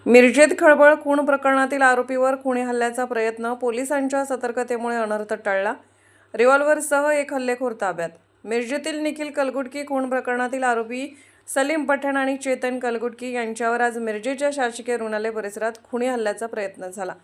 मिरजेत खळबळ खून प्रकरणातील आरोपीवर खुनी हल्ल्याचा प्रयत्न, पोलिसांच्या सतर्कतेमुळे अनर्थ टळला. रिव्हॉल्व्हरसह एक हल्लेखोर ताब्यात. मिरजेतील निखिल कलघुटकी खून प्रकरणातील आरोपी सलीम पठाण आणि चेतन कलघुटकी यांच्यावर आज मिरजेच्या शासकीय रुग्णालय परिसरात खुनी हल्ल्याचा प्रयत्न झाला.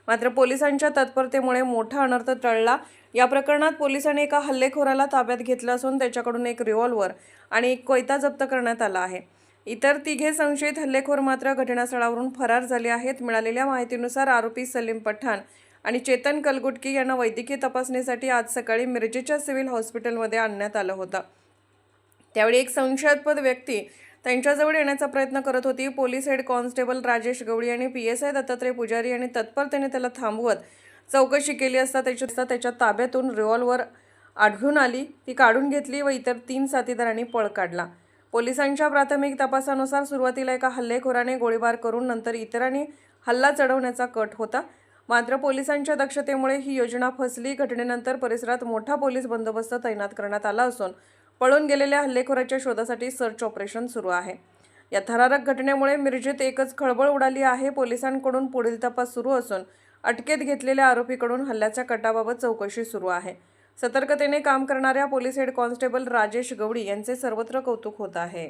मात्र पोलिसांच्या तत्परतेमुळे मोठा अनर्थ टळला. या प्रकरणात पोलिसांनी एका हल्लेखोराला ताब्यात घेतलं असून त्याच्याकडून एक रिव्हॉल्व्हर आणि एक कोयता जप्त करण्यात आला आहे. इतर तिघे संशयित हल्लेखोर मात्र घटनास्थळावरून फरार झाले आहेत. मिळालेल्या माहितीनुसार आरोपी सलीम पठाण आणि चेतन कलघुटकी यांना वैद्यकीय तपासणीसाठी आज सकाळी मिरजेच्या सिव्हिल हॉस्पिटलमध्ये आणण्यात आलं होतं. त्यावेळी एक संशयास्पद व्यक्ती त्यांच्याजवळ येण्याचा प्रयत्न करत होती. पोलीस हेड कॉन्स्टेबल राजेश गवळी आणि PSI दत्तात्रय पुजारी यांनी तत्परतेने त्याला थांबवत चौकशी केली असता त्याच्या ताब्यातून रिव्हॉल्व्हर आढळून आली. ती काढून घेतली व इतर 3 साथीदारांनी पळ काढला. पोलिसांच्या प्राथमिक तपासानुसार सुरुवातीला एका हल्लेखोराने गोळीबार करून नंतर इतरांनी हल्ला चढवण्याचा कट होता. मात्र पोलिसांच्या दक्षतेमुळे ही योजना फसली. घटनेनंतर परिसरात मोठा पोलीस बंदोबस्त तैनात करण्यात आला असून पळून गेलेल्या हल्लेखोराच्या शोधासाठी सर्च ऑपरेशन सुरू आहे. या थरारक घटनेमुळे मिरजेत एकच खळबळ उडाली आहे. पोलिसांकडून पुढील तपास सुरू असून अटकेत घेतलेल्या आरोपीकडून हल्ल्याच्या कटाबाबत चौकशी सुरू आहे. सतर्कतेने काम करणाऱ्या पोलीस हेड कॉन्स्टेबल राजेश गवळी यांचे सर्वत्र कौतुक होत आहे.